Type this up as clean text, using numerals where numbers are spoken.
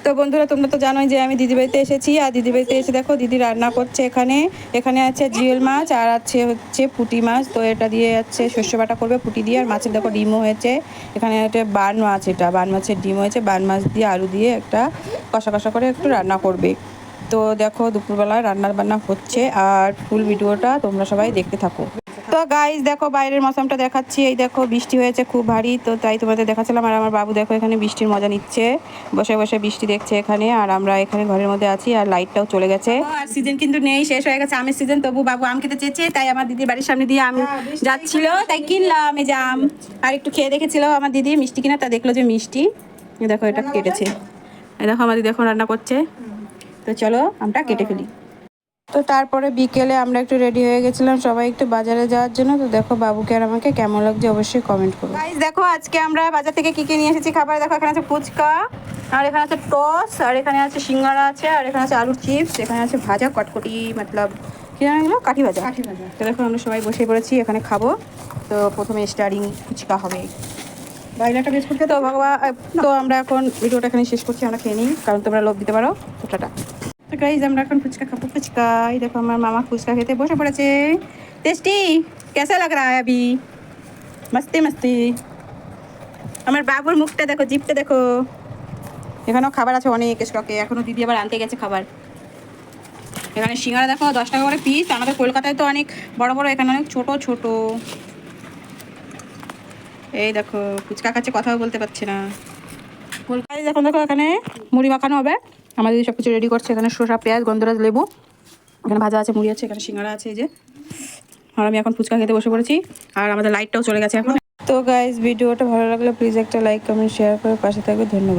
তো বন্ধুরা, তোমরা তো জানোই যে আমি দিদিবাড়িতে এসেছি। আর দিদিবাড়িতে এসে দেখো দিদি রান্না করছে। এখানে এখানে আছে জিওল মাছ আর আছে হচ্ছে পুঁটি মাছ। তো এটা দিয়ে আছে শস্য বাটা করবে পুঁটি দিয়ে। আর মাছের দেখো ডিমও হয়েছে। এখানে একটা বান মাছ, এটা বান মাছের ডিম হয়েছে। বান মাছ দিয়ে আলু দিয়ে একটা কষা কষা করে একটু রান্না করবে। তো দেখো দুপুরবেলায় রান্না বান্না হচ্ছে। আর ফুল ভিডিওটা তোমরা সবাই দেখতে থাকো। তো গাইস দেখো বাইরের মৌসুমটা দেখাচ্ছি। এই দেখো বৃষ্টি হয়েছে খুব ভারী, তো তাই তোমাদের দেখাচ্ছিলাম। আর আমার বাবু দেখো এখানে বৃষ্টির মজা নিচ্ছে, বসে বসে বৃষ্টি দেখছে এখানে। আর আমরা এখানে ঘরের মধ্যে আছি। আর লাইটটাও চলে গেছে। আর সিজন কিন্তু নেই, শেষ হয়ে গেছে আমের সিজন। তবু বাবু আম খেতে চেয়েছে, তাই আমার দিদির বাড়ির সামনে দিয়ে আম যাচ্ছিল, তাই কিনলাম এই যে আম। আর একটু খেয়ে দেখেছিল আমার দিদি মিষ্টি কিনা, তা দেখলো যে মিষ্টি। দেখো এটা কেটেছে। এই দেখো আমার দিদি এখন রান্না করছে। তো চলো আমটা কেটে ফেলি। তো তারপরে বিকেলে আমরা একটু রেডি হয়ে গেছিলাম সবাই একটু বাজারে যাওয়ার জন্য। তো দেখো বাবুকে আর আমাকে কেমন লাগছে অবশ্যই কমেন্ট করো। গাইস দেখো আজকে আমরা বাজার থেকে কি কি নিয়ে এসেছি খাবার। দেখো এখানে আছে ফুচকা, আর এখানে আছে টস, আর এখানে আছে সিঙ্গারা আছে, আর এখানে আছে আলুর চিপস, এখানে আছে ভাজা কটকটি, মতলব কি জানা গেলো, কাঠি ভাজা। তো দেখো আমরা সবাই বসে পড়েছি এখানে খাবো। তো প্রথমে স্টার্টিং ফুচকা হবে। বাইরেটা বেশ করতে তো ভগবান। তো আমরা এখন ভিডিওটা এখানে শেষ করছি, আমরা খেয়ে নিই, কারণ তোমরা লোভ দিতে পারো। তো টাটা। তো গাইজ আমরা এখন ফুচকা খাবো। ফুচকা এই দেখো আমার মামা ফুচকা খেতে বসে পড়েছে। টেস্টি कैसा लग रहा है अभी? मस्ती मस्ती। আমার বাবুর মুখটা দেখো, জিপটা দেখো। এখানেও খাবার আছে অনেক স্টকে, এখনো দিদি আবার আনতে গেছে খাবার। এখানে সিঙ্গারা দেখো 10 টাকা করে পিস। আমাদের কলকাতায় তো অনেক বড় বড়, এখানে অনেক ছোট ছোট। এই দেখো ফুচকা খাচ্ছে, কথাও বলতে পারছে না। কলকাতায় দেখো দেখো এখানে মুড়ি মাখানো হবে। আমার দিদি সব কিছু রেডি করছে। এখানে শসা, পেঁয়াজ, গন্ধরাজ, লেবু, এখানে ভাজা আছে, মুড়ি আছে, এখানে সিঙ্গারা আছে এই যে। আর আমি এখন ফুচকা খেতে বসে পড়েছি। আর আমাদের লাইটটাও চলে গেছে এখন। তো গাইজ ভিডিওটা ভালো লাগলে প্লিজ একটা লাইক, কমেন্ট, শেয়ার করে পাশে থাকবে। ধন্যবাদ।